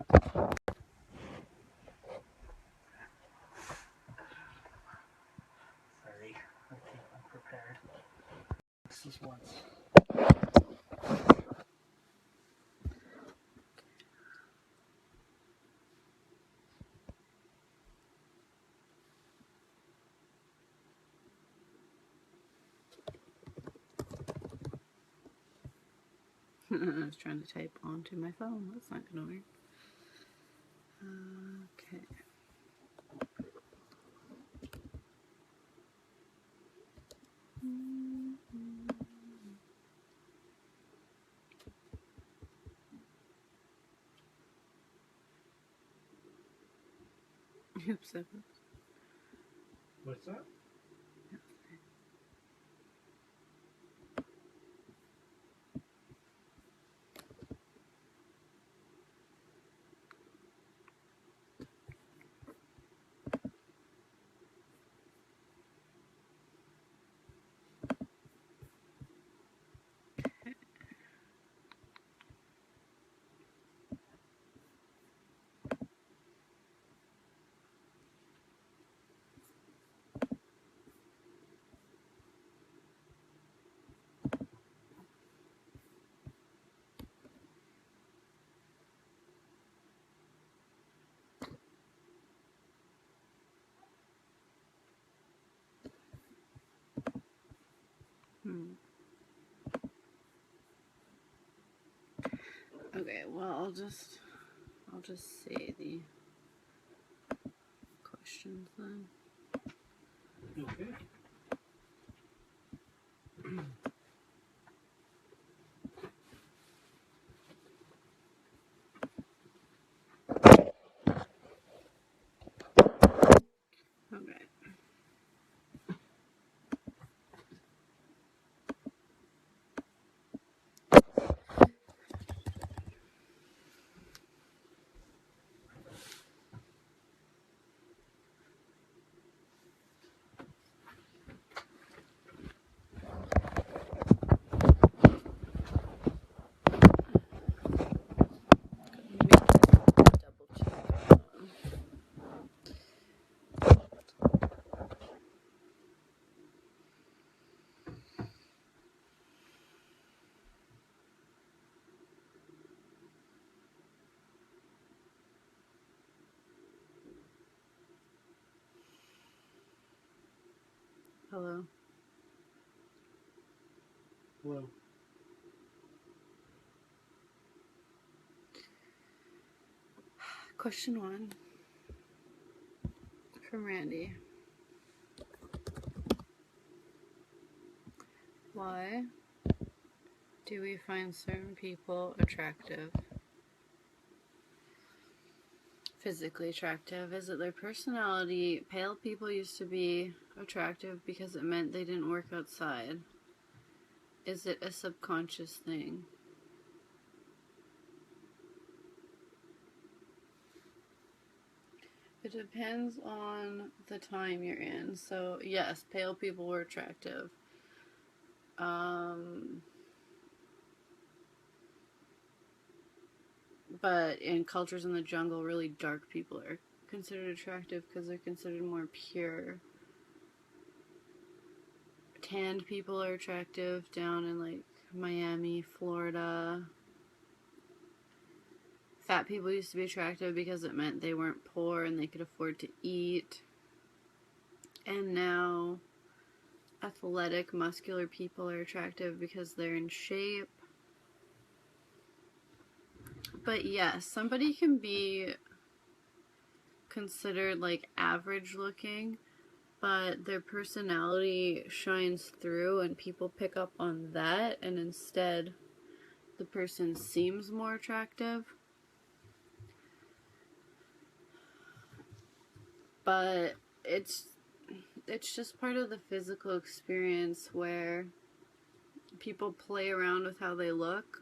Sorry, I came unprepared. This is once. I was trying to type onto my phone. That's not going to work. Okay. Oops. What's that? Okay, well, I'll just say the questions then. Okay. Okay. Double check. Hello. Hello. Question 1 from Randy. Why do we find certain people attractive? Physically attractive? Is it their personality? Pale people used to be attractive because it meant they didn't work outside. Is it a subconscious thing? It depends on the time you're in. So yes, pale people were attractive. But in cultures in the jungle, really dark people are considered attractive because they're considered more pure. Tanned people are attractive down in like Miami, Florida. Fat people used to be attractive because it meant they weren't poor and they could afford to eat. And now athletic, muscular people are attractive because they're in shape. But yes, somebody can be considered like average looking, but their personality shines through and people pick up on that, and instead the person seems more attractive. But it's just part of the physical experience where people play around with how they look,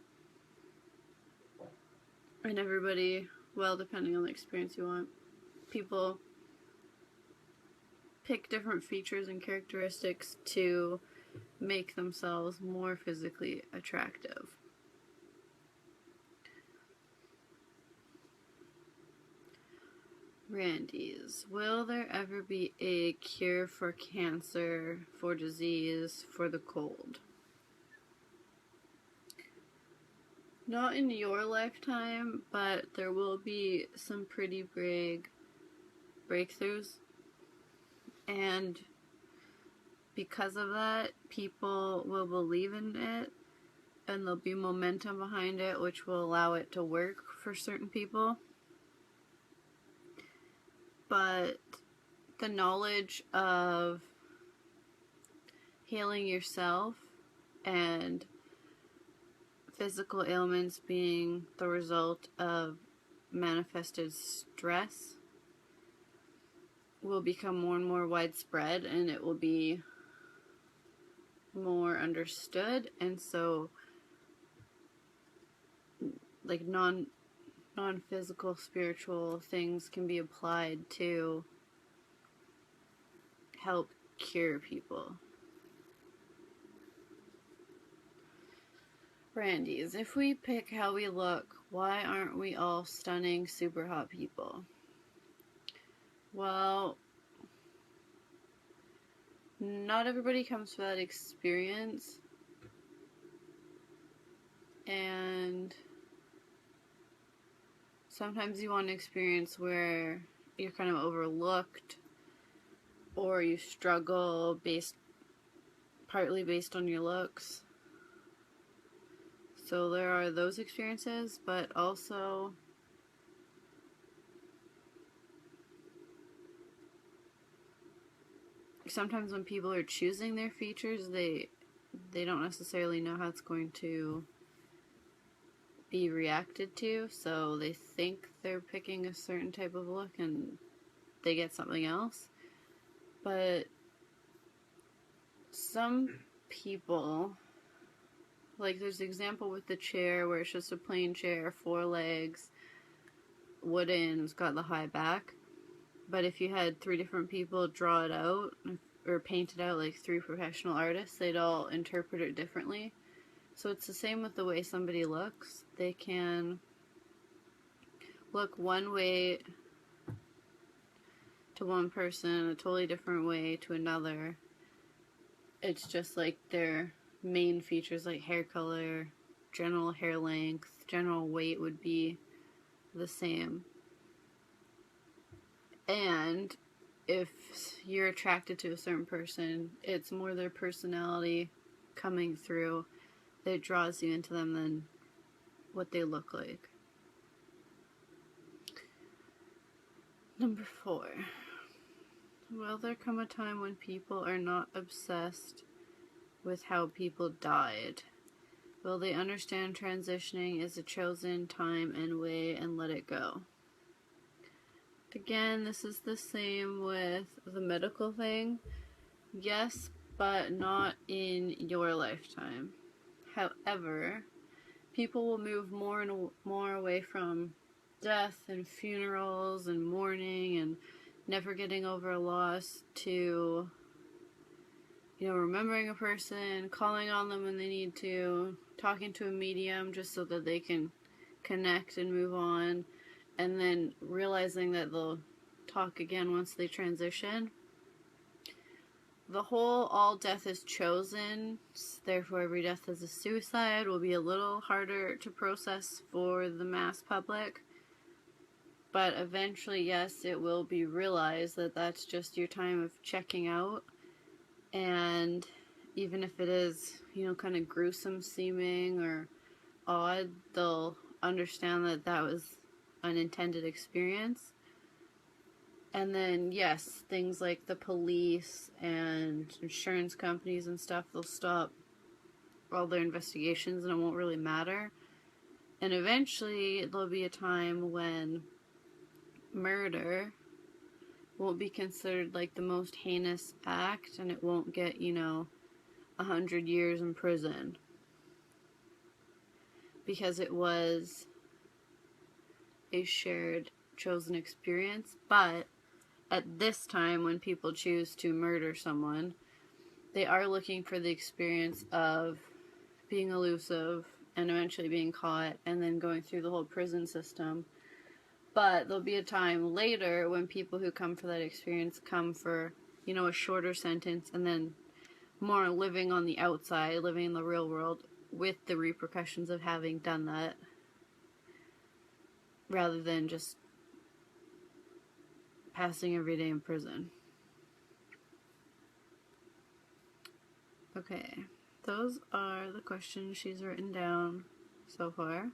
and everybody, well, depending on the experience you want, people pick different features and characteristics to make themselves more physically attractive. Randy's, will there ever be a cure for cancer, for disease, for the cold? Not in your lifetime, but there will be some pretty big breakthroughs. And because of that, people will believe in it, and there'll be momentum behind it, which will allow it to work for certain people. But the knowledge of healing yourself and physical ailments being the result of manifested stress will become more and more widespread, and it will be more understood. And so like non-physical spiritual things can be applied to help cure people. Randy's, if we pick how we look, why aren't we all stunning, super hot people? Well, not everybody comes from that experience, and sometimes you want an experience where you're kind of overlooked, or you struggle partly based on your looks. So there are those experiences, but also sometimes when people are choosing their features, they don't necessarily know how it's going to be reacted to, so they think they're picking a certain type of look and they get something else. But some people, like there's an example with the chair where it's just a plain chair, 4 legs, wooden, it's got the high back. But if you had 3 different people draw it out, or paint it out like 3 professional artists, they'd all interpret it differently. So it's the same with the way somebody looks. They can look one way to one person, a totally different way to another. It's just like their main features like hair color, general hair length, general weight would be the same. And if you're attracted to a certain person, it's more their personality coming through that draws you into them than what they look like. Number 4. Will there come a time when people are not obsessed with how people died? Will they understand transitioning is a chosen time and way and let it go? Again, this is the same with the medical thing. Yes, but not in your lifetime. However, people will move more and more away from death and funerals and mourning and never getting over a loss to, remembering a person, calling on them when they need to, talking to a medium just so that they can connect and move on, and then realizing that they'll talk again once they transition. The whole all death is chosen, therefore every death is a suicide will be a little harder to process for the mass public. But eventually, yes, it will be realized that that's just your time of checking out. And even if it is, kind of gruesome seeming or odd, they'll understand that that was an intended experience. And then, yes, things like the police and insurance companies and stuff, they'll stop all their investigations and it won't really matter. And eventually, there'll be a time when murder won't be considered like the most heinous act and it won't get, 100 years in prison. Because it was a shared, chosen experience. But at this time, when people choose to murder someone, they are looking for the experience of being elusive and eventually being caught and then going through the whole prison system. But there'll be a time later when people who come for that experience come for, a shorter sentence and then more living on the outside, living in the real world with the repercussions of having done that, rather than just passing every day in prison. Okay, those are the questions she's written down so far.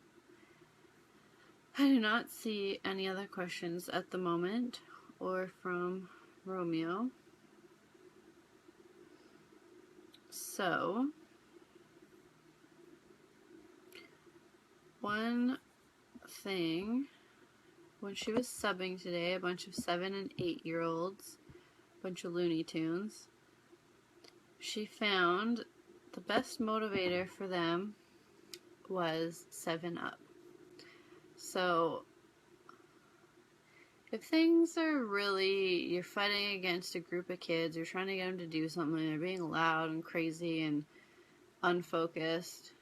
I do not see any other questions at the moment or from Romeo. So, one thing, when she was subbing today, a bunch of 7 and 8-year-olds, a bunch of Looney Tunes, she found the best motivator for them was 7-Up. So, if things are really, you're fighting against a group of kids, you're trying to get them to do something, they're being loud and crazy and unfocused,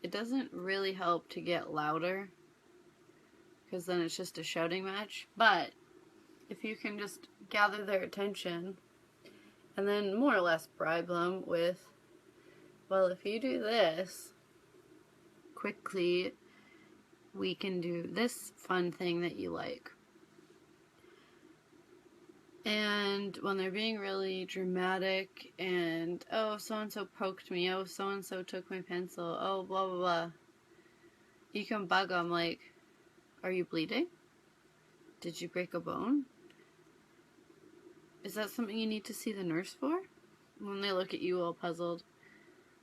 it doesn't really help to get louder, because then it's just a shouting match. But if you can just gather their attention and then more or less bribe them with, well, if you do this quickly, we can do this fun thing that you like. And when they're being really dramatic and, oh, so-and-so poked me, oh, so-and-so took my pencil, oh, blah, blah, blah, you can bug them like, are you bleeding? Did you break a bone? Is that something you need to see the nurse for? When they look at you all puzzled,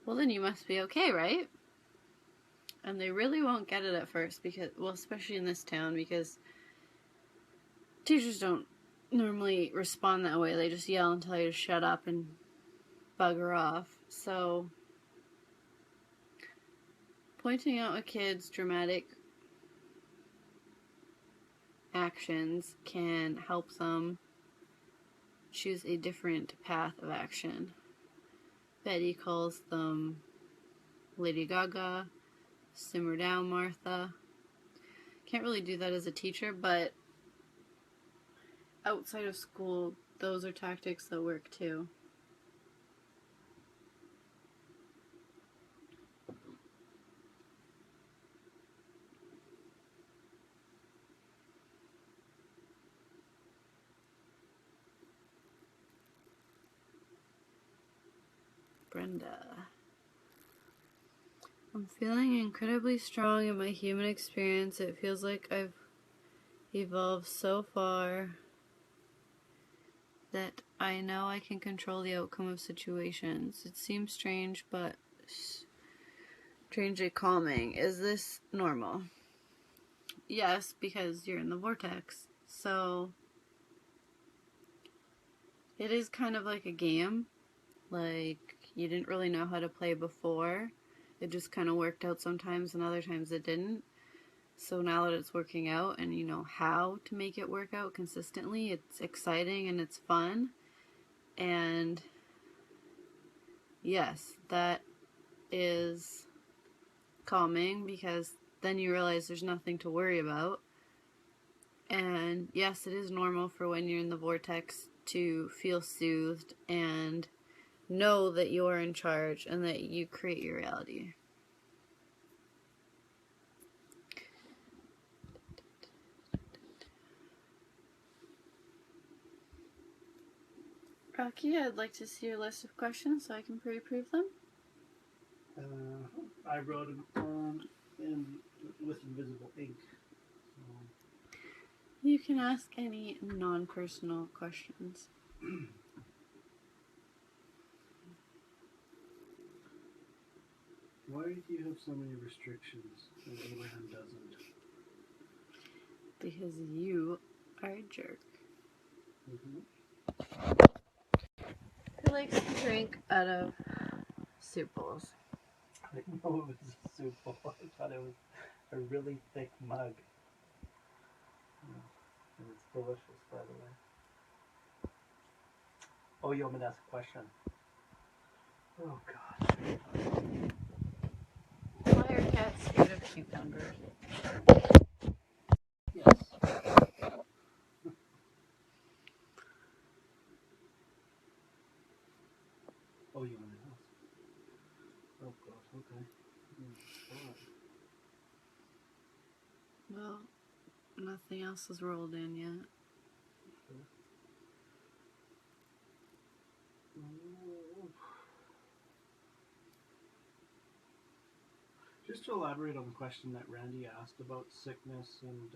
well, then you must be okay, right? And they really won't get it at first, because, well, especially in this town, because teachers don't normally respond that way. They just yell and tell you to shut up and bugger off. So, pointing out a kid's dramatic actions can help them choose a different path of action. Betty calls them Lady Gaga, simmer down, Martha. Can't really do that as a teacher, but outside of school, those are tactics that work too. Brenda. I'm feeling incredibly strong in my human experience. It feels like I've evolved so far that I know I can control the outcome of situations. It seems strange, but strangely calming. Is this normal? Yes, because you're in the vortex. So, it is kind of like a game. Like, you didn't really know how to play before. It just kind of worked out sometimes and other times it didn't. So now that it's working out and you know how to make it work out consistently, it's exciting and it's fun. And yes, that is calming, because then you realize there's nothing to worry about. And yes, it is normal for when you're in the vortex to feel soothed and know that you're in charge and that you create your reality. Rocky, I'd like to see your list of questions so I can pre-approve them. I wrote them with invisible ink. So. You can ask any non-personal questions. Why do you have so many restrictions and Abraham doesn't? Because you are a jerk. Mm-hmm. Who likes to drink out of soup bowls? I didn't know it was a soup bowl. I thought it was a really thick mug. Yeah. And it's delicious, by the way. Oh, you want me to ask a question? Oh, gosh. Why are cats scared of cucumbers? Okay. Alright. Well, nothing else has rolled in yet. Okay. Oh. Just to elaborate on the question that Randy asked about sickness and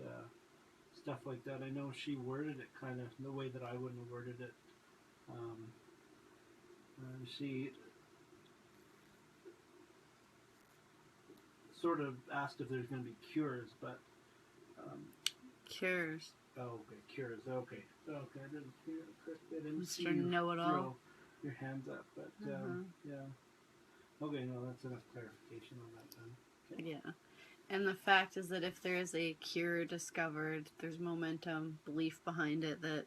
stuff like that, I know she worded it kind of the way that I wouldn't have worded it. Um, she sort of asked if there's going to be cures, but Cures. oh, okay, cures. Okay, okay. I didn't hear. I didn't see Mr. you Know-it-all. throw your hands up, but Uh-huh. yeah. Okay, no, that's enough clarification on that then. Okay. Yeah. And the fact is that if there is a cure discovered, there's momentum, belief behind it that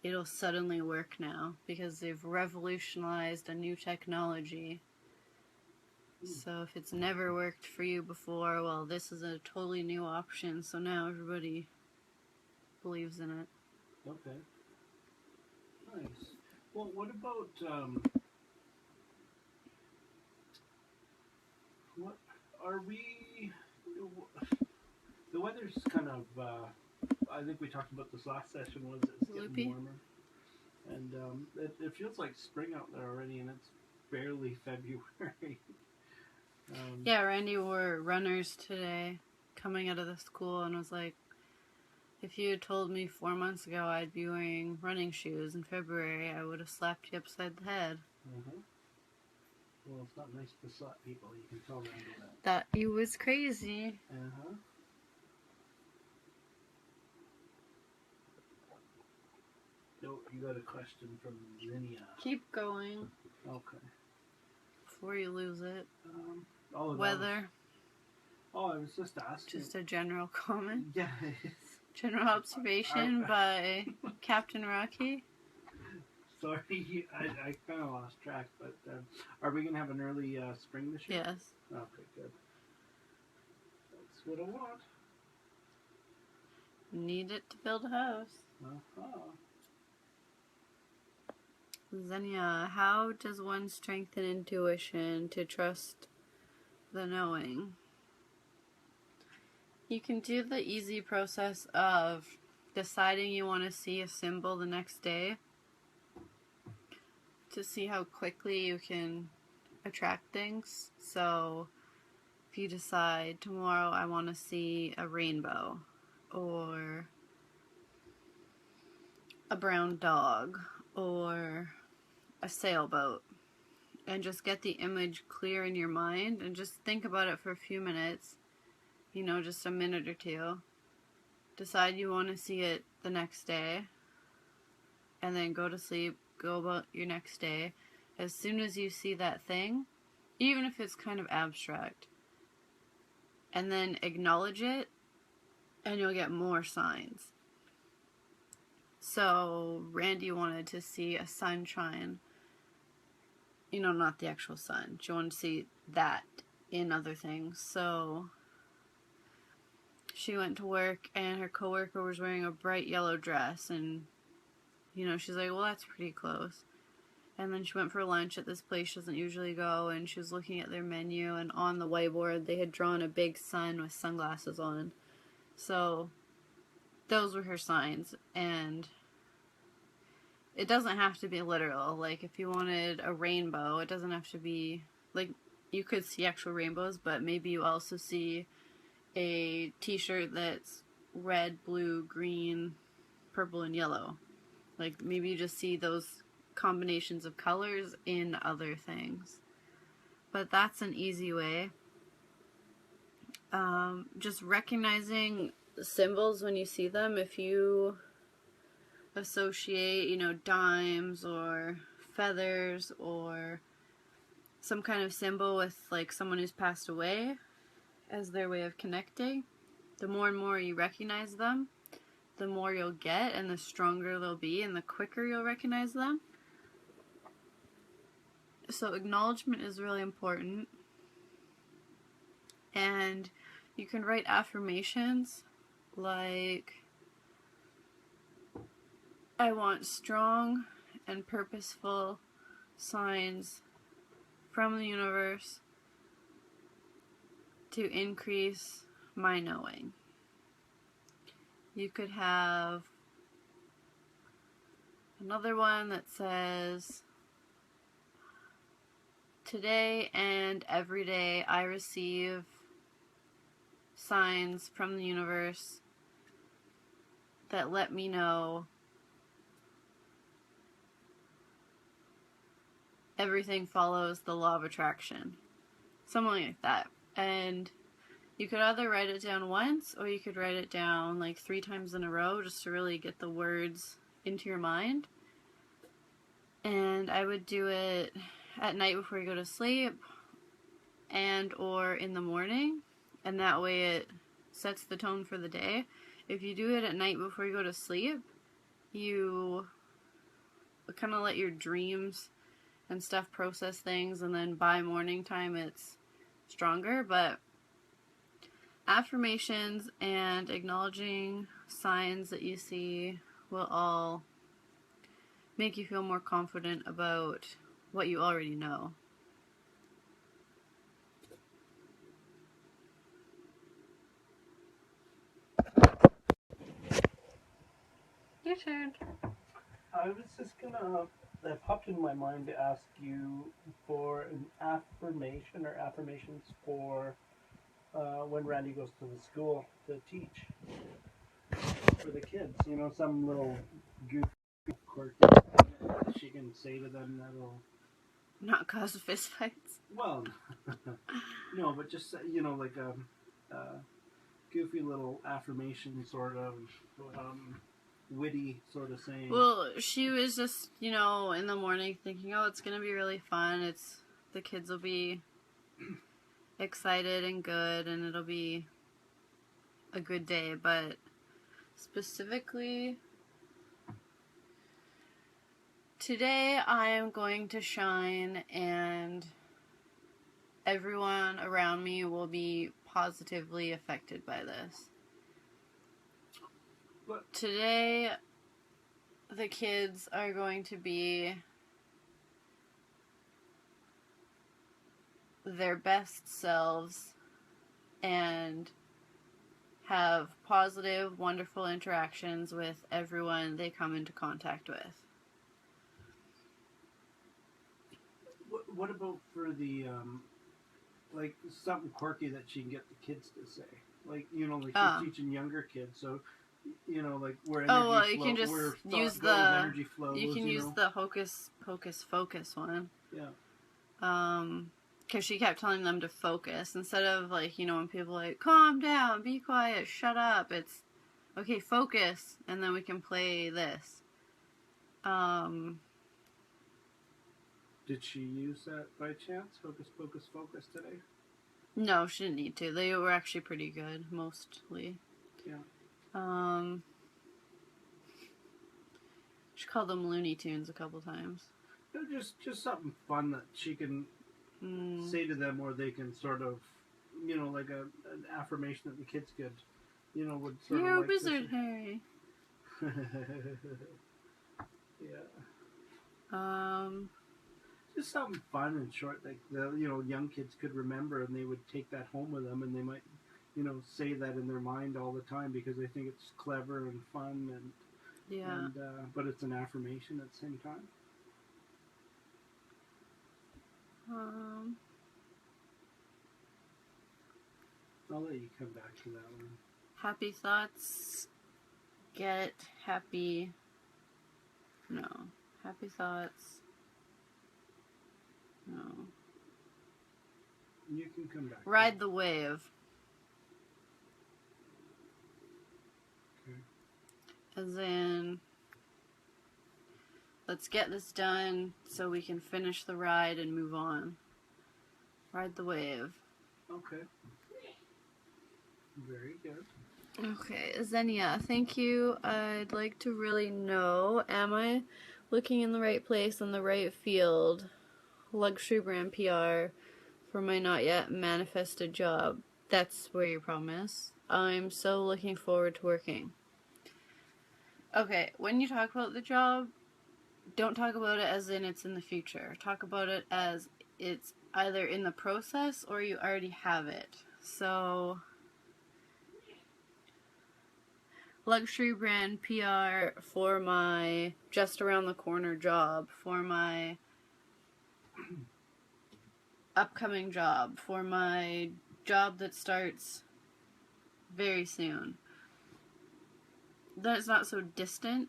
it'll suddenly work now because they've revolutionized a new technology. So if it's never worked for you before, well, this is a totally new option, so now everybody believes in it. Okay. Nice. Well, what about what are we? The weather's kind of. I think we talked about this last session. Was it's getting Loopy? warmer, and it feels like spring out there already, and it's barely February. Yeah, Randy wore runners today coming out of the school and was like, if you had told me 4 months ago I'd be wearing running shoes in February, I would have slapped you upside the head. Mm-hmm. Well, it's not nice to slap people. You can tell Randy that. That he was crazy. Uh-huh. No, you got a question from Zinnia. Keep going Okay. before you lose it. Weather. I was just asking. Just a general comment. Yeah. General observation by Captain Rocky. Sorry, I kind of lost track, but are we going to have an early spring this year? Yes. Okay, good. That's what I want. Need it to build a house. Uh-huh. Xenia, how does one strengthen intuition to trust the knowing? You can do the easy process of deciding you want to see a symbol the next day to see how quickly you can attract things. So if you decide tomorrow I want to see a rainbow or a brown dog or a sailboat, and just get the image clear in your mind and just think about it for a few minutes, just a minute or two. Decide you want to see it the next day, and then go to sleep, go about your next day. As soon as you see that thing, even if it's kind of abstract, and then acknowledge it, and you'll get more signs. So Randy wanted to see a sunshine, not the actual sun. She wanted to see that in other things. So she went to work and her coworker was wearing a bright yellow dress, and she's like, well, that's pretty close. And then she went for lunch at this place she doesn't usually go, and she was looking at their menu, and on the whiteboard they had drawn a big sun with sunglasses on. So those were her signs. And it doesn't have to be literal. Like, if you wanted a rainbow, it doesn't have to be, like, you could see actual rainbows, but maybe you also see a t-shirt that's red, blue, green, purple, and yellow. Like, maybe you just see those combinations of colors in other things. But that's an easy way. Just recognizing symbols when you see them. If you associate, dimes or feathers or some kind of symbol with, like, someone who's passed away as their way of connecting, the more and more you recognize them, the more you'll get, and the stronger they'll be, and the quicker you'll recognize them. So acknowledgement is really important. And you can write affirmations like, I want strong and purposeful signs from the universe to increase my knowing. You could have another one that says, today and every day I receive signs from the universe that let me know everything follows the law of attraction. Something like that. And you could either write it down once, or you could write it down like 3 times in a row just to really get the words into your mind. And I would do it at night before you go to sleep and or in the morning, and that way it sets the tone for the day. If you do it at night before you go to sleep, you kind of let your dreams and stuff process things, and then by morning time it's stronger. But affirmations and acknowledging signs that you see will all make you feel more confident about what you already know. Your turn. I was just gonna. That popped in my mind to ask you for an affirmation or affirmations for when Randy goes to the school to teach for the kids. You know, some little goofy quirky that she can say to them that'll Not cause fist fights. well, no, but just like a goofy little affirmation sort of. Witty sort of saying. Well, she was just, in the morning thinking, oh, it's going to be really fun. The kids will be excited and good, and it'll be a good day. But specifically, today I am going to shine, and everyone around me will be positively affected by this. Today, the kids are going to be their best selves and have positive, wonderful interactions with everyone they come into contact with. What about for the, like, something quirky that she can get the kids to say? Like, she's teaching younger kids, so... like where energy you can just use energy flows, you can use the hocus pocus focus one. Yeah. Because she kept telling them to focus instead of when people are like, calm down, be quiet, shut up. It's okay, focus, and then we can play this. Did she use that by chance? Hocus pocus focus today? No, she didn't need to. They were actually pretty good, mostly. Yeah. She called them Looney Tunes a couple times. Just something fun that she can say to them, or they can sort of, like an affirmation that the kids could, would sort You're of a wizard, Harry. Yeah. Just something fun and short that the young kids could remember, and they would take that home with them, and they might say that in their mind all the time because they think it's clever and fun, and but it's an affirmation at the same time. I'll let you come back to that one. Happy thoughts get happy. No. Happy thoughts. No. You can come back. Ride the wave. Okay. As in, let's get this done so we can finish the ride and move on. Ride the wave. Okay. Very good. Okay, Xenia, thank you. I'd like to really know, am I looking in the right place in the right field? Luxury brand PR for my not yet manifested job. That's where your problem is. I'm so looking forward to working. Okay, when you talk about the job, don't talk about it as in it's in the future. Talk about it as it's either in the process or you already have it. So, luxury brand PR for my just around the corner job, for my upcoming job, for my job that starts very soon. That's not so distant.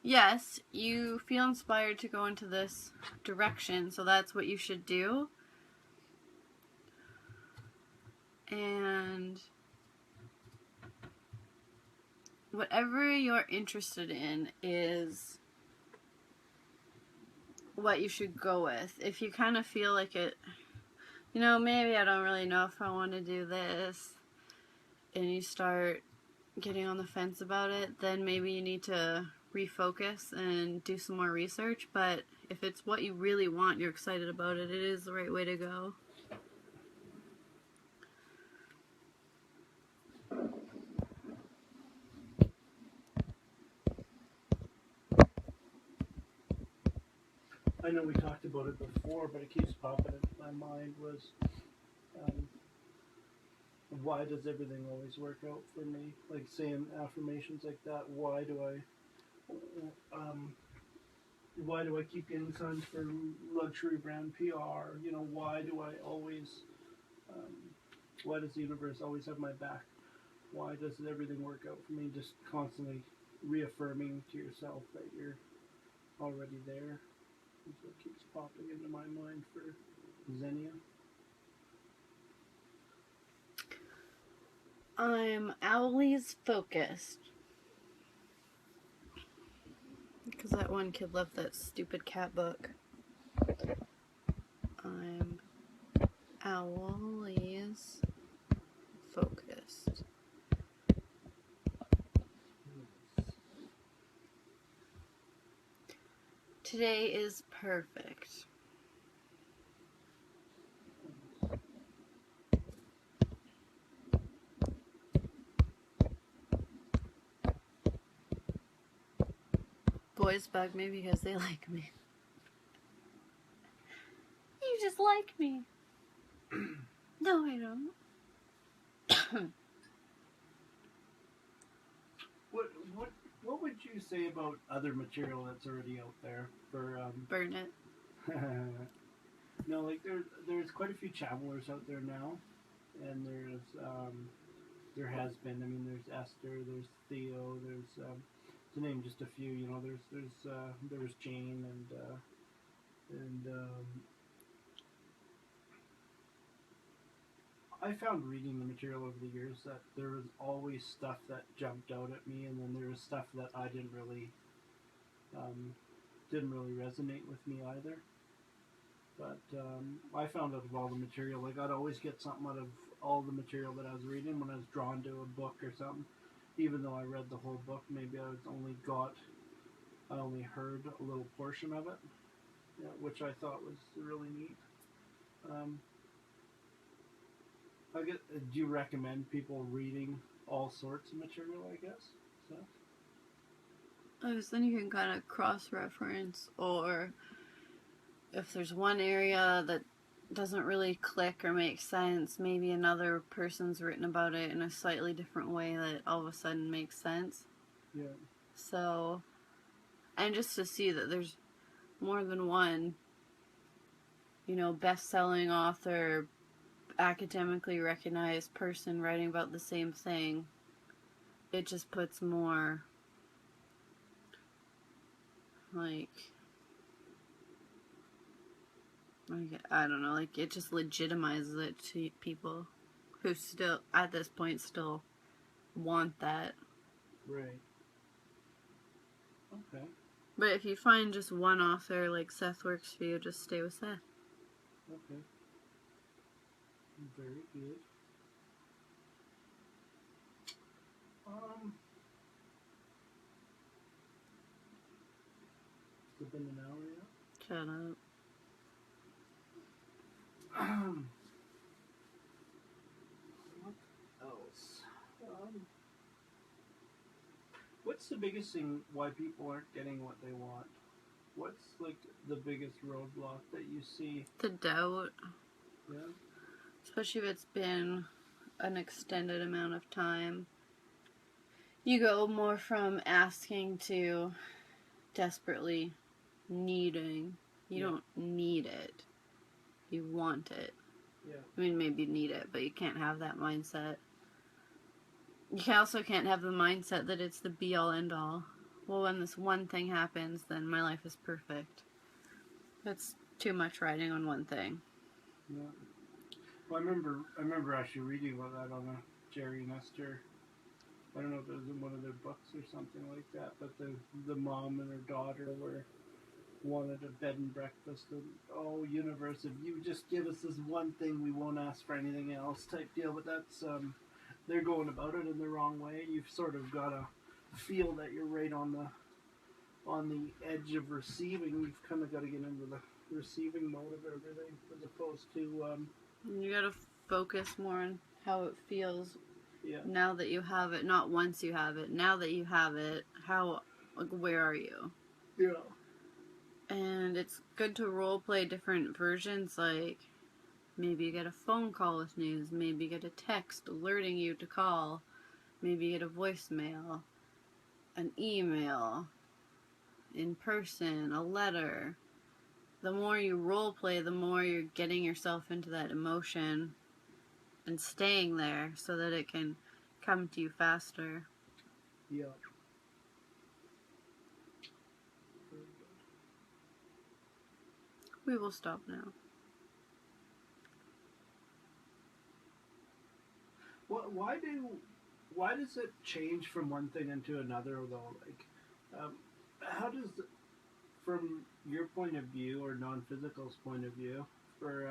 Yes, you feel inspired to go into this direction, so that's what you should do. And whatever you're interested in is what you should go with. If you kind of feel like it, maybe I don't really know if I want to do this, and you start getting on the fence about it, then maybe you need to refocus and do some more research. But if it's what you really want, you're excited about it, it is the right way to go. I know we talked about it before, but it keeps popping into my mind was, um, why does everything always work out for me? Like saying affirmations like that. Why do I keep getting signs for luxury brand PR? Why do I always, um, why does the universe always have my back? Why does everything work out for me? Just constantly reaffirming to yourself that you're already there. That's what keeps popping into my mind for Xenia. I'm always focused. Because that one kid left that stupid cat book. I'm always focused. Today is perfect. Boys bug me because they like me. You just like me. No, I don't. What would you say about other material that's already out there for Burn it. no, like there's quite a few travelers out there now, and there has been. I mean, there's Esther, there's Theo, there's to name just a few. There's Jane and I found reading the material over the years that there was always stuff that jumped out at me, and then there was stuff that I didn't really resonate with me either. But I found out of all the material, like I'd always get something out of all the material that I was reading when I was drawn to a book or something. Even though I read the whole book, maybe I only heard a little portion of it, yeah, which I thought was really neat. Um, do you recommend people reading all sorts of material? I guess. So. Because then you can kind of cross-reference, or if there's one area that doesn't really click or make sense, maybe another person's written about it in a slightly different way that all of a sudden makes sense. Yeah. So, and just to see that there's more than one, best-selling author, academically recognized person writing about the same thing, it just puts more, like, I don't know, like, it just legitimizes it to people who still, at this point, still want that. Right. Okay. But if you find just one author, like Seth works for you, just stay with Seth. Okay. Very good. It's been an hour yet? Shut up. What else? What's the biggest thing why people aren't getting what they want? What's like the biggest roadblock that you see? The doubt. Yeah. especially if it's been an extended amount of time. You go more from asking to desperately needing. You don't need it. You want it. Yeah. I mean, maybe you need it, but you can't have that mindset. You also can't have the mindset that it's the be-all, end-all. Well, when this one thing happens, then my life is perfect. That's too much riding on one thing. Yeah. Well, I remember actually reading about that on a Jerry Nestor. I don't know if it was in one of their books or something like that, but the mom and her daughter wanted a bed and breakfast, and oh universe, if you just give us this one thing, we won't ask for anything else type deal. But that's they're going about it in the wrong way. You've sort of got to feel that you're right on the edge of receiving. You've kind of got to get into the receiving mode of everything, as opposed to you gotta focus more on how it feels yeah. now that you have it, not once you have it. Now that you have it, how, like, where are you? Yeah. And it's good to role play different versions, like maybe you get a phone call with news, maybe you get a text alerting you to call, maybe you get a voicemail, an email, in person, a letter. The more you role play, the more you're getting yourself into that emotion and staying there so that it can come to you faster. Yeah. We will stop now. Why does it change from one thing into another though? Like, how does, from your point of view or non-physical's point of view, for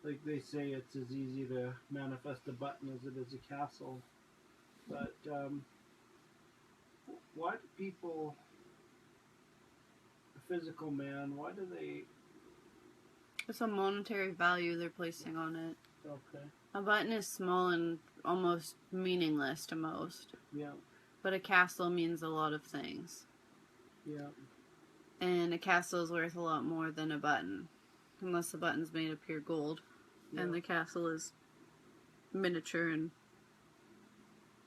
like they say it's as easy to manifest a button as it is a castle, but why do people, a physical man, why do they? It's a monetary value they're placing on it. Okay. A button is small and almost meaningless to most. Yeah. But a castle means a lot of things. Yeah. And a castle is worth a lot more than a button. Unless the button's made of pure gold. Yeah. And the castle is miniature and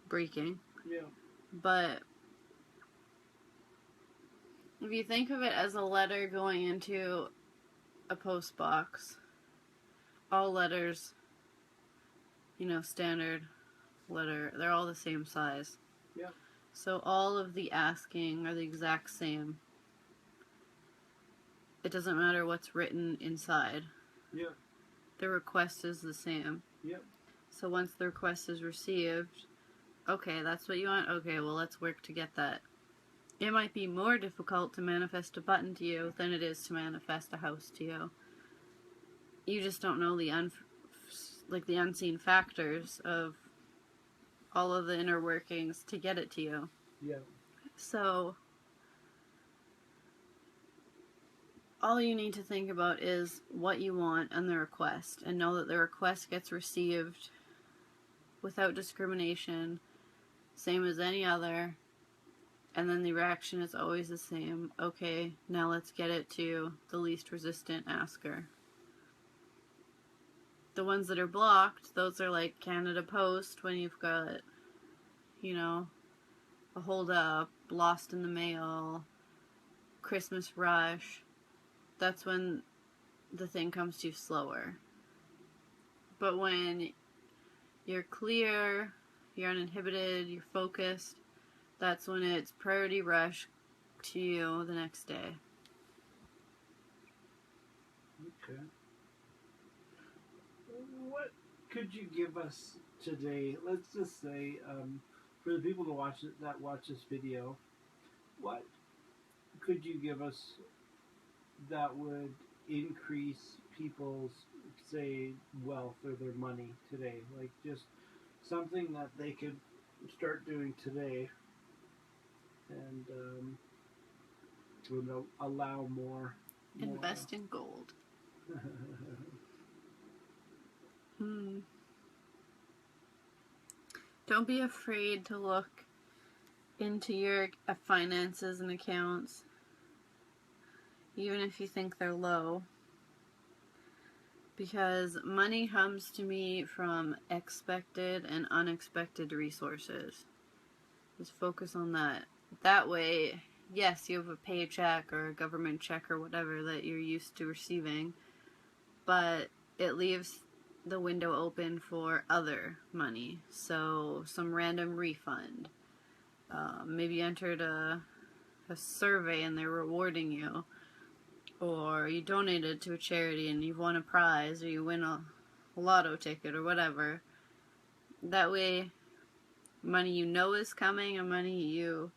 breaking. Yeah. But if you think of it as a letter going into a post box, all letters, standard letter, they're all the same size. Yeah. So all of the asking are the exact same. It doesn't matter what's written inside. Yeah. The request is the same. Yeah. So once the request is received, okay, that's what you want? Okay, well, let's work to get that. It might be more difficult to manifest a button to you than it is to manifest a house to you. You just don't know the unseen factors of all of the inner workings to get it to you. Yeah. So all you need to think about is what you want and the request, and know that the request gets received without discrimination, same as any other, and then the reaction is always the same. Okay, now let's get it to the least resistant asker. The ones that are blocked, those are like Canada Post, when you've got, a hold up, lost in the mail, Christmas rush. That's when the thing comes to you slower. But when you're clear, you're uninhibited, you're focused, that's when it's priority rush to you the next day. Okay. What could you give us today? Let's just say, for the people that watch this video, what could you give us that would increase people's, say, wealth or their money today? Like, just something that they could start doing today, and would allow more. Invest in gold. Don't be afraid to look into your finances and accounts, even if you think they're low. Because money comes to me from expected and unexpected resources. Just focus on that. That way, yes, you have a paycheck or a government check or whatever that you're used to receiving, but it leaves the window open for other money. So, some random refund. Maybe you entered a survey and they're rewarding you. Or you donated to a charity and you've won a prize, or you win a lotto ticket or whatever. That way, money you know is coming and money you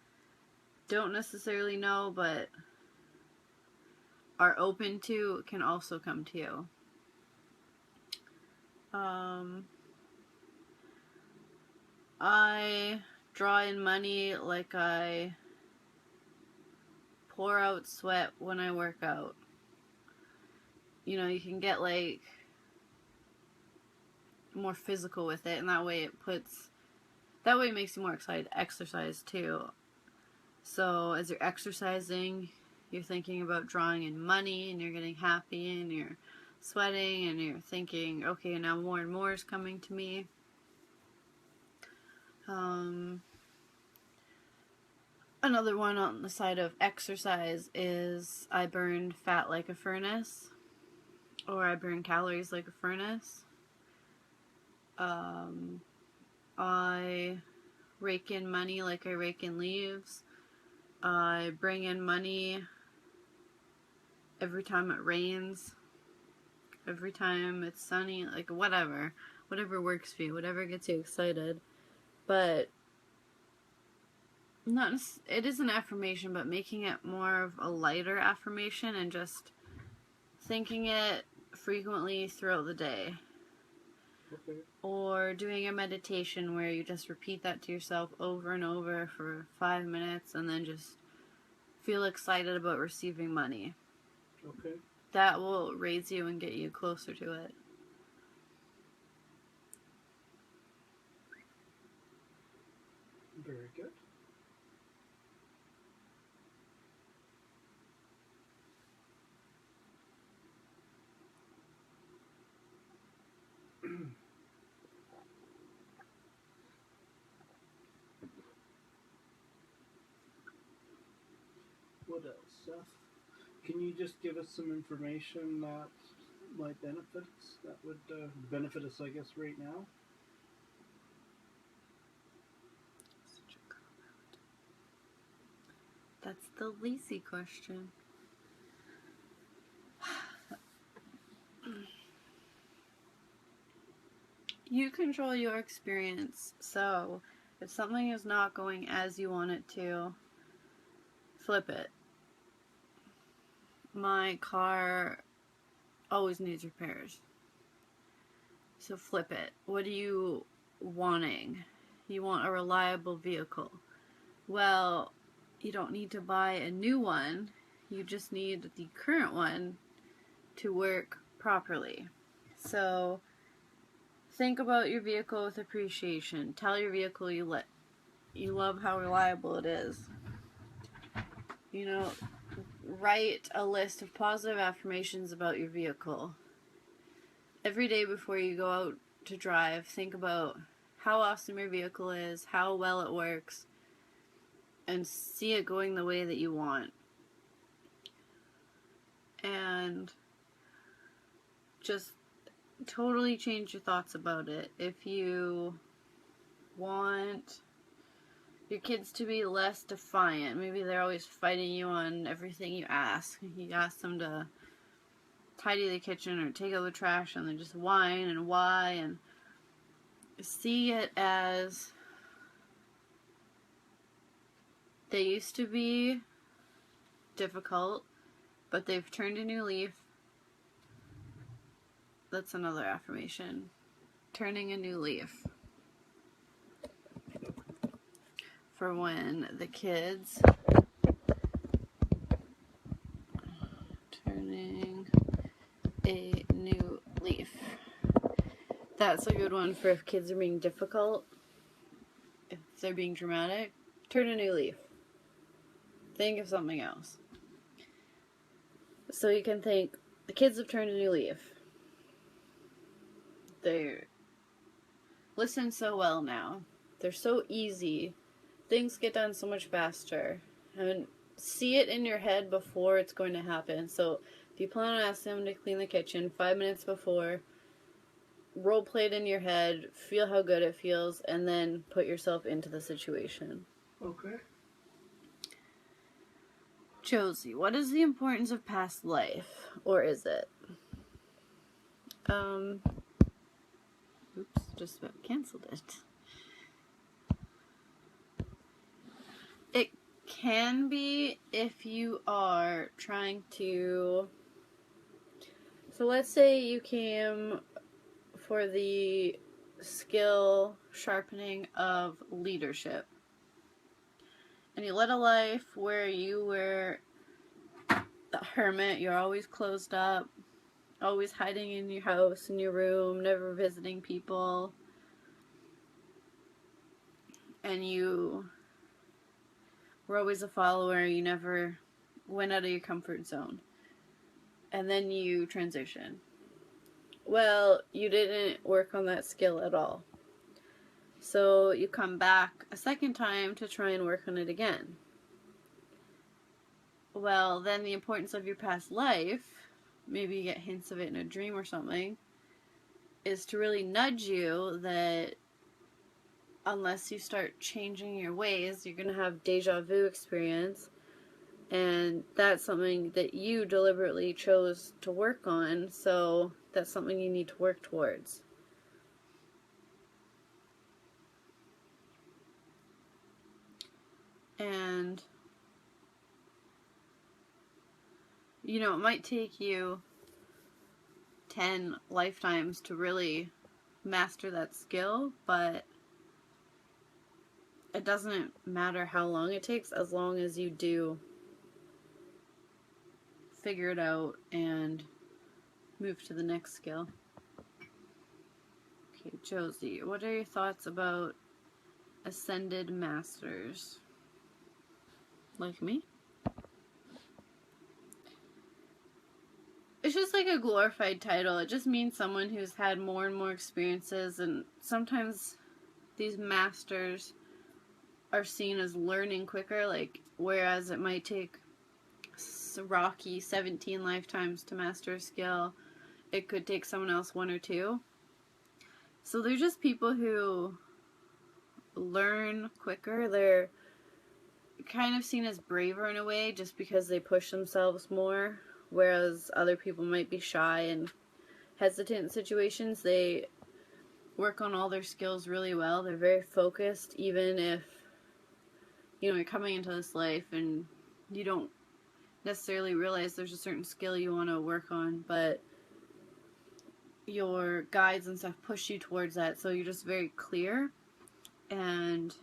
don't necessarily know but are open to can also come to you. I draw in money like I pour out sweat when I work out. You know, you can get like more physical with it, and that way it makes you more excited to exercise too. So as you're exercising, you're thinking about drawing in money, and you're getting happy, and you're sweating, and you're thinking, okay, now more and more is coming to me. Another one on the side of exercise is I burn fat like a furnace, or I burn calories like a furnace. I rake in money like I rake in leaves. I bring in money every time it rains, every time it's sunny, like whatever works for you, whatever gets you excited. But it is an affirmation, but making it more of a lighter affirmation and just thinking it frequently throughout the day. Okay. Or doing a meditation where you just repeat that to yourself over and over for 5 minutes and then just feel excited about receiving money. Okay. That will raise you and get you closer to it. Very good. What else, Seth? Can you just give us some information that might benefit us, I guess, right now? That's the lazy question. You control your experience, so if something is not going as you want it to, flip it. My car always needs repairs, so flip it. What are you wanting? You want a reliable vehicle. Well, you don't need to buy a new one. You just need the current one to work properly. So think about your vehicle with appreciation. Tell your vehicle you love how reliable it is. You know, write a list of positive affirmations about your vehicle. Every day before you go out to drive, think about how awesome your vehicle is, how well it works, and see it going the way that you want. And just totally change your thoughts about it. If you want your kids to be less defiant, maybe they're always fighting you on everything you ask. You ask them to tidy the kitchen or take out the trash and they just whine and why, and see it as they used to be difficult, but they've turned a new leaf. That's another affirmation. Turning a new leaf. For when the kids turning a new leaf. That's a good one for if kids are being difficult. If they're being dramatic, turn a new leaf. Think of something else. So you can think, the kids have turned a new leaf. They listen so well now. They're so easy. Things get done so much faster. And see it in your head before it's going to happen. So if you plan on asking them to clean the kitchen 5 minutes before, role play it in your head, feel how good it feels, and then put yourself into the situation. Okay. Josie, what is the importance of past life? Or is it? Oops, just about canceled it. It can be if you are trying to... So let's say you came for the skill sharpening of leadership. And you led a life where you were the hermit. You're always closed up, always hiding in your house, in your room, never visiting people. And you were always a follower. You never went out of your comfort zone. And then you transition. Well, you didn't work on that skill at all. So you come back a second time to try and work on it again. Well, then the importance of your past life, maybe you get hints of it in a dream or something, is to really nudge you that unless you start changing your ways, you're going to have deja vu experience. And that's something that you deliberately chose to work on, so that's something you need to work towards. And, you know, it might take you 10 lifetimes to really master that skill, but it doesn't matter how long it takes as long as you do figure it out and move to the next skill. Okay, Josie, what are your thoughts about ascended masters? Like me? It's just like a glorified title. It just means someone who's had more and more experiences, and sometimes these masters are seen as learning quicker, like whereas it might take Rocky 17 lifetimes to master a skill, it could take someone else 1 or 2. So they're just people who learn quicker. They're kind of seen as braver in a way just because they push themselves more, whereas other people might be shy and hesitant in situations. They work on all their skills really well. They're very focused, even if, you know, you're coming into this life and you don't necessarily realize there's a certain skill you want to work on, but your guides and stuff push you towards that, so you're just very clear. And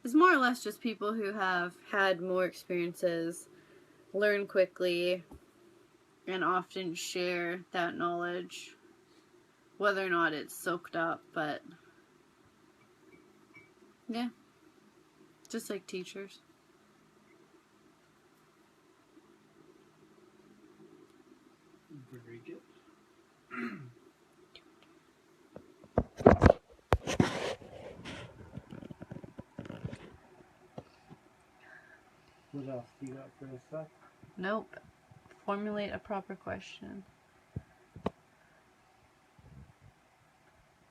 it's more or less just people who have had more experiences, learn quickly, and often share that knowledge, whether or not it's soaked up. But yeah, just like teachers. Very good. What else do you got for us, Seth? Nope. Formulate a proper question.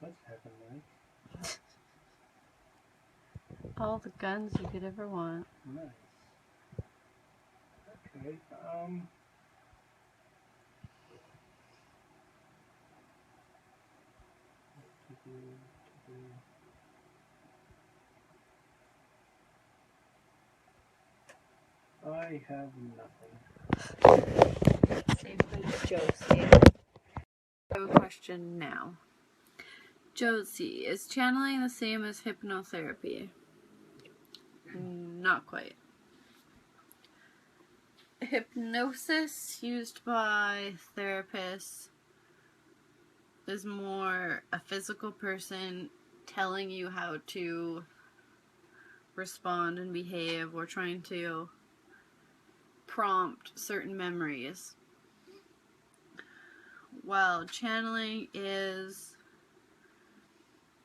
What's happening? All the guns you could ever want. Nice. Okay. I have nothing. Same with Josie. I have a question now. Josie, is channeling the same as hypnotherapy? Not quite. Hypnosis used by therapists is more a physical person telling you how to respond and behave, or trying to prompt certain memories. while channeling is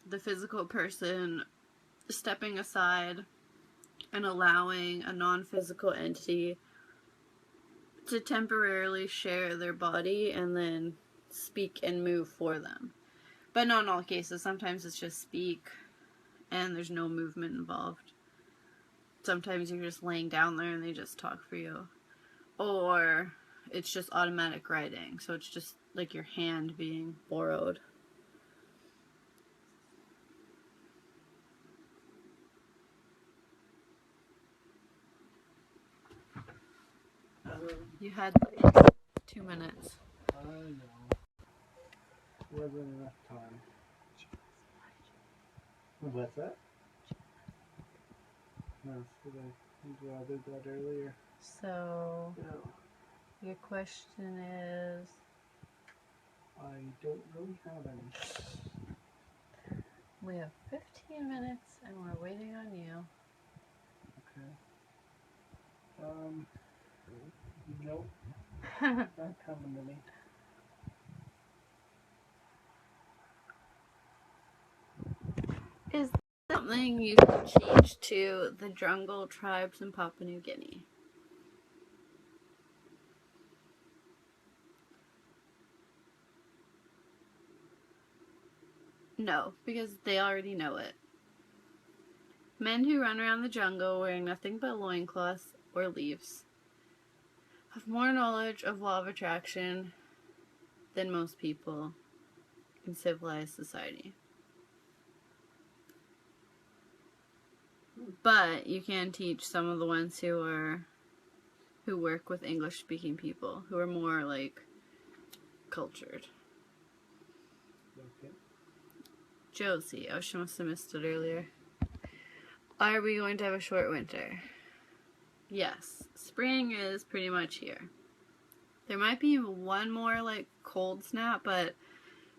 the physical person stepping aside and allowing a non-physical entity to temporarily share their body and then speak and move for them. But not in all cases. Sometimes it's just speak and there's no movement involved. Sometimes you're just laying down there and they just talk for you. Or it's just automatic writing. So it's just like your hand being borrowed. You had like 2 minutes. I know. Wasn't enough time. What's that? No, so I gathered that earlier. So, your question is? I don't really have any. We have 15 minutes and we're waiting on you. Okay. Nope. Not coming to me. Is there something you can change to the jungle tribes in Papua New Guinea? No, because they already know it. Men who run around the jungle wearing nothing but loincloths or leaves have more knowledge of law of attraction than most people in civilized society. But you can teach some of the ones who work with English speaking people who are more like cultured. Okay. Josie, oh, she must have missed it earlier. Are we going to have a short winter? Yes. Spring is pretty much here. There might be one more like cold snap, but it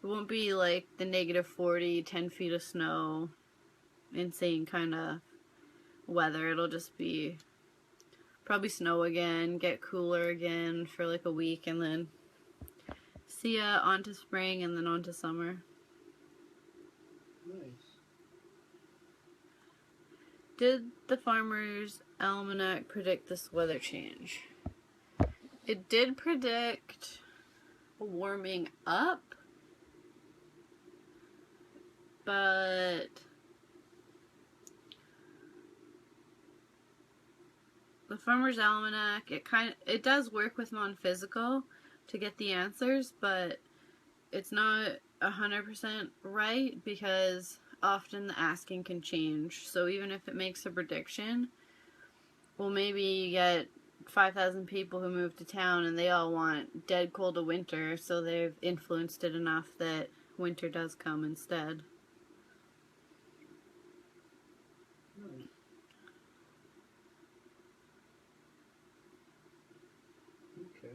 won't be like the -40, 10 feet of snow, insane kind of weather. It'll just be probably snow again, get cooler again for like a week, and then see ya on to spring and then on to summer. Nice. Did the Farmer's Almanac predict this weather change? It did predict warming up, but the Farmer's Almanac, it does work with non-physical to get the answers, but it's not 100% right because often the asking can change. So even if it makes a prediction, well, maybe you get 5,000 people who move to town and they all want dead cold of winter, so they've influenced it enough that winter does come instead. Nice. Okay.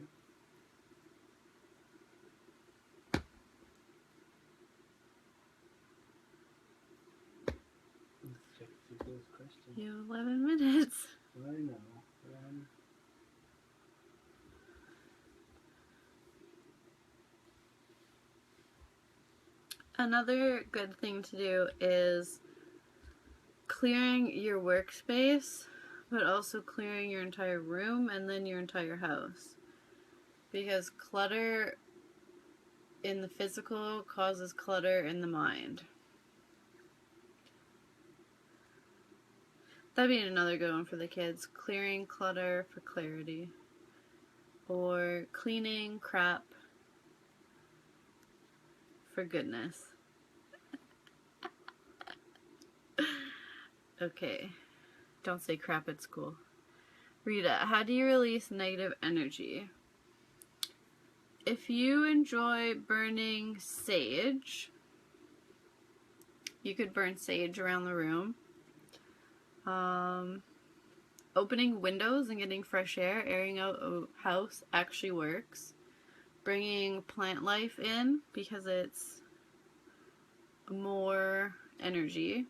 Let's check those questions. You have 11 minutes. I know. Another good thing to do is clearing your workspace, but also clearing your entire room and then your entire house. Because clutter in the physical causes clutter in the mind. That'd be another good one for the kids. Clearing clutter for clarity. Or cleaning crap for goodness. Okay. Don't say crap at school. Rita, how do you release negative energy? If you enjoy burning sage, you could burn sage around the room. Opening windows and getting fresh air, airing out a house actually works. Bringing plant life in because it's more energy.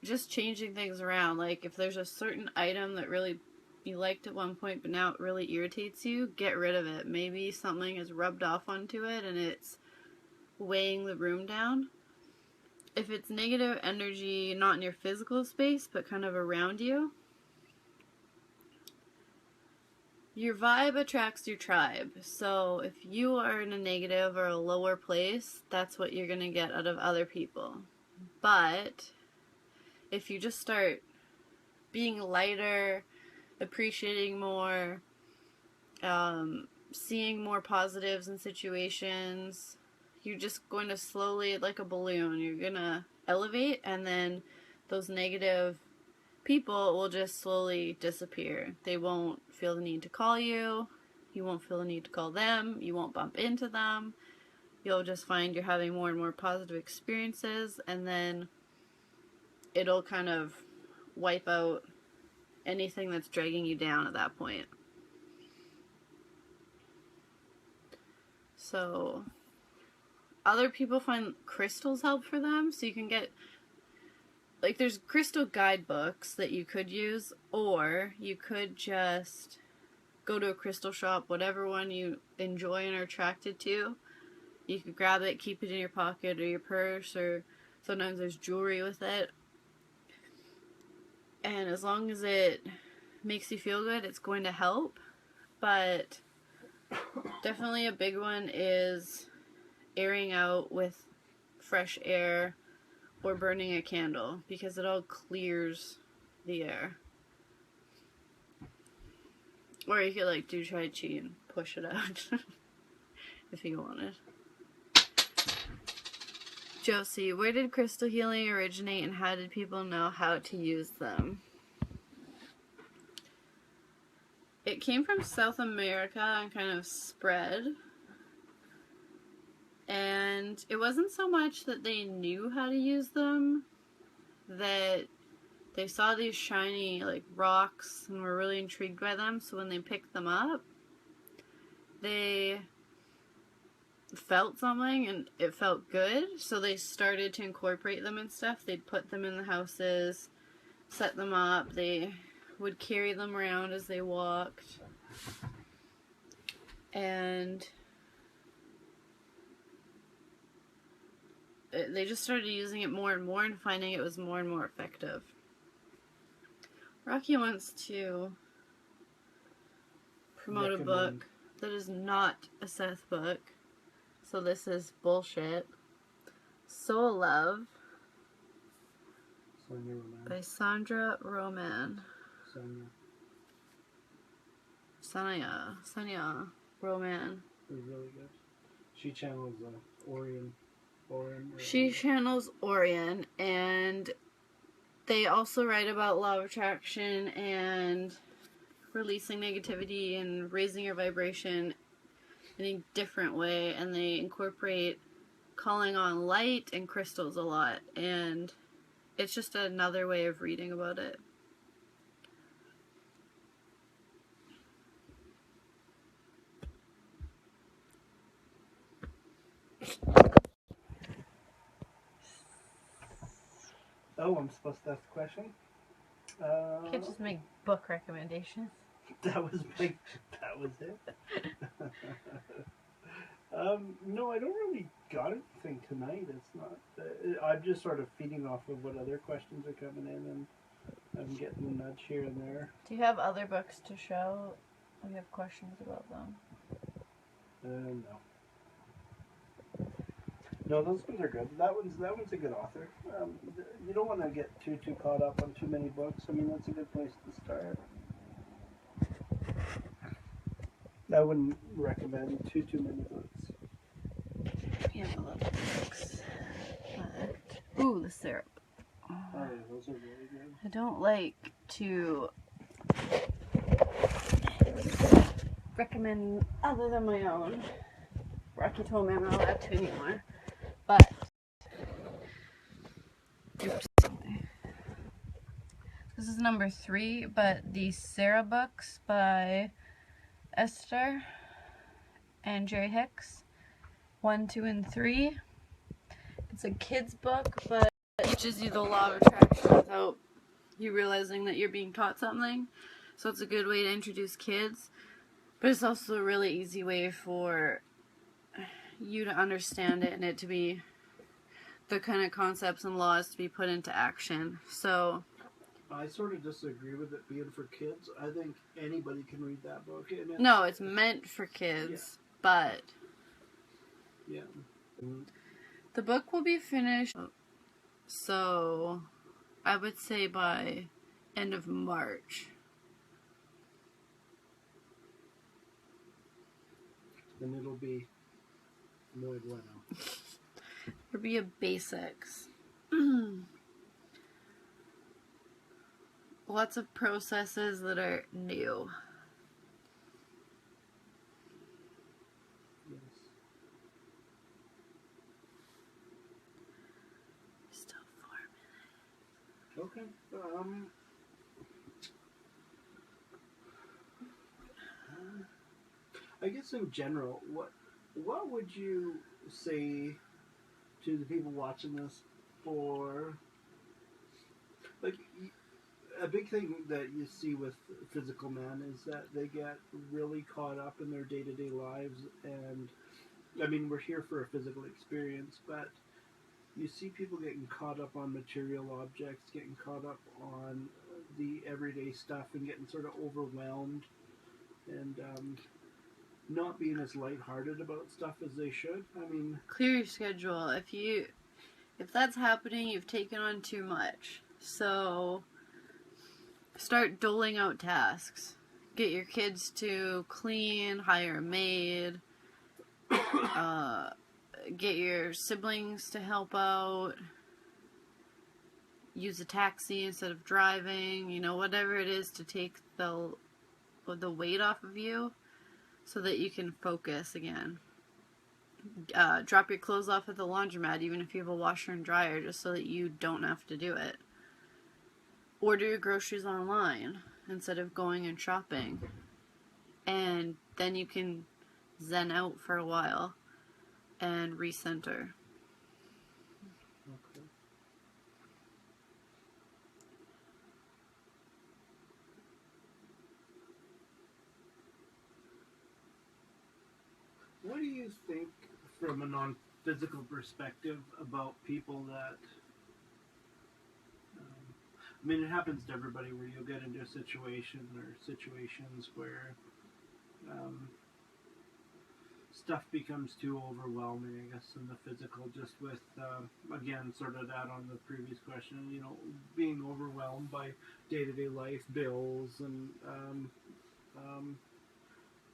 Just changing things around. Like if there's a certain item that really you liked at one point, but now it really irritates you, get rid of it. Maybe something has rubbed off onto it and it's weighing the room down. If it's negative energy, not in your physical space, but kind of around you, your vibe attracts your tribe. So if you are in a negative or a lower place, that's what you're going to get out of other people. But if you just start being lighter, appreciating more, seeing more positives in situations, you're just going to slowly, like a balloon, you're going to elevate, and then those negative people will just slowly disappear. They won't feel the need to call you. You won't feel the need to call them. You won't bump into them. You'll just find you're having more and more positive experiences, and then it'll kind of wipe out anything that's dragging you down at that point. So other people find crystals help for them, so you can get, like, there's crystal guidebooks that you could use, or you could just go to a crystal shop, whatever one you enjoy and are attracted to. You could grab it, keep it in your pocket or your purse, or sometimes there's jewelry with it. And as long as it makes you feel good, it's going to help. But definitely a big one is airing out with fresh air or burning a candle, because it all clears the air. Or you could like do Tai Chi and push it out if you wanted. Josie, where did crystal healing originate and how did people know how to use them? It came from South America and kind of spread. And it wasn't so much that they knew how to use them, that they saw these shiny like rocks and were really intrigued by them, so when they picked them up, they felt something and it felt good, so they started to incorporate them and stuff. They'd put them in the houses, set them up, they would carry them around as they walked, and they just started using it more and more and finding it was more and more effective. Rocky wants to promote a book that is not a Seth book, so this is bullshit. Soul Love by Sandra Roman. Sonia Roman. It was really good. She channels Orion. She channels Orion, and they also write about law of attraction and releasing negativity and raising your vibration in a different way, and they incorporate calling on light and crystals a lot, and it's just another way of reading about it. Oh, I'm supposed to ask a question? You can't just make book recommendations. That was it. No, I don't really got anything tonight. It's not. I'm just sort of feeding off of what other questions are coming in, and I'm getting a nudge here and there. Do you have other books to show? We have questions about them. No. No, those ones are good. That one's a good author. You don't want to get too caught up on too many books. I mean, that's a good place to start. I wouldn't recommend too many books. We have a lot of books. Ooh, the syrup. Oh yeah, those are really good. I don't like to recommend other than my own. Rocky told me I'm not allowed to anymore. But oops. This is number 3, but the Sarah books by Esther and Jerry Hicks, 1, 2, and 3. It's a kid's book, but it teaches you the law of attraction without you realizing that you're being taught something. So it's a good way to introduce kids, but it's also a really easy way for you to understand it and it to be the kind of concepts and laws to be put into action. So I sort of disagree with it being for kids. I think anybody can read that book. And no, it's meant for kids, but yeah. The book will be finished, so I would say by end of March. Then it'll be muy bueno. It'll be a basics. Lots of processes that are new. Yes. Still 4 minutes. Okay. I guess in general, what would you say to the people watching this for, like, a big thing that you see with physical men is that they get really caught up in their day-to-day lives, and I mean, we're here for a physical experience, but you see people getting caught up on material objects, getting caught up on the everyday stuff, and getting sort of overwhelmed, and not being as lighthearted about stuff as they should. I mean, clear your schedule. If that's happening, you've taken on too much. So start doling out tasks. Get your kids to clean, hire a maid, get your siblings to help out, use a taxi instead of driving, whatever it is to take the weight off of you so that you can focus again. Drop your clothes off at the laundromat even if you have a washer and dryer just so that you don't have to do it. Order your groceries online instead of going and shopping. And then you can zen out for a while and recenter. okay. What do you think, from a non-physical perspective, about people that? I mean, it happens to everybody where you'll get into a situation or situations where stuff becomes too overwhelming, I guess, in the physical, just with, again, sort of that on the previous question, being overwhelmed by day-to-day life, bills, and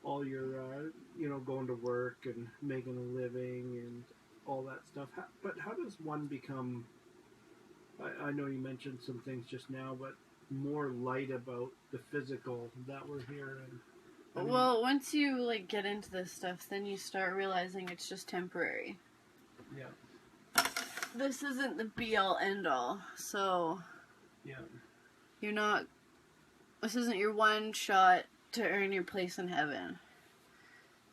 all your, going to work and making a living and all that stuff. But how does one become, I know you mentioned some things just now, but more light about the physical that we're here in? Well, once you get into this stuff, then you start realizing it's just temporary. Yeah. This isn't the be-all, end-all. So Yeah. This isn't your one shot to earn your place in heaven.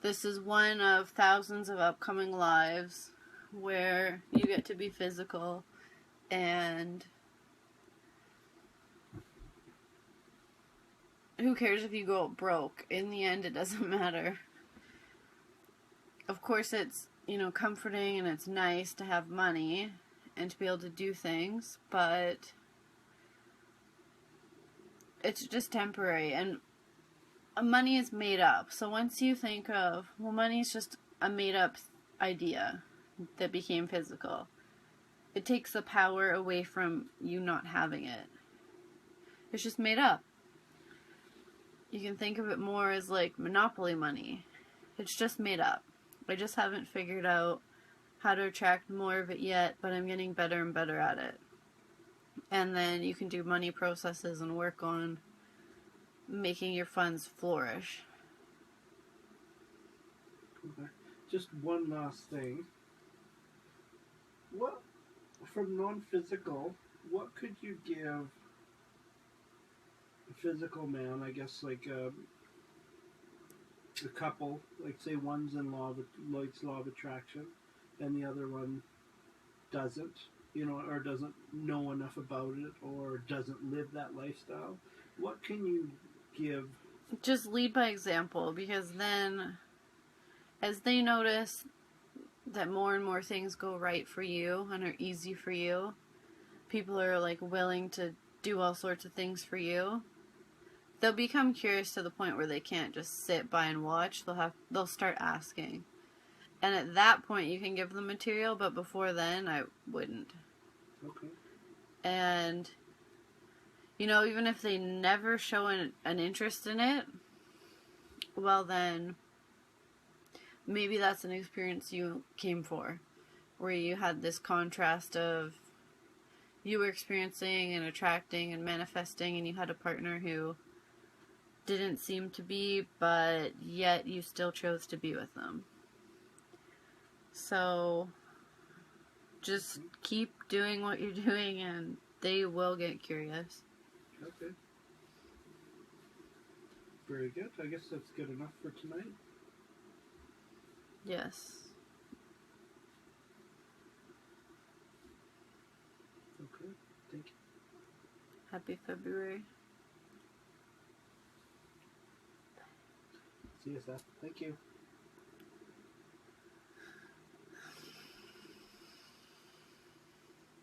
This is one of thousands of upcoming lives where you get to be physical, and who cares if you go broke? In the end, it doesn't matter. Of course, it's, comforting and it's nice to have money and to be able to do things, but it's just temporary, and money is made up. So once you think of, money is just a made up idea that became physical, it takes the power away from you not having it. It's just made up. You can think of it more as like monopoly money. It's just made up. I just haven't figured out how to attract more of it yet, but I'm getting better and better at it. And then you can do money processes and work on making your funds flourish. Okay. Just one last thing. What, from non-physical, what could you give a physical man, I guess, like a couple, like say one's in likes law of attraction, and the other one doesn't, or doesn't know enough about it, or doesn't live that lifestyle. What can you give? Just lead by example, because then as they notice that more and more things go right for you and are easy for you, people are like willing to do all sorts of things for you. They'll become curious to the point where they can't just sit by and watch. They'll start asking. And at that point you can give them material, but before then I wouldn't. Okay. And you know, even if they never show an interest in it, well then maybe that's an experience you came for, where you had this contrast of you were experiencing and attracting and manifesting, and you had a partner who didn't seem to be, but yet you still chose to be with them. So just keep doing what you're doing and they will get curious. Okay. Very good. I guess that's good enough for tonight. Yes. Okay. Thank you. Happy February. See you, Seth. Thank you.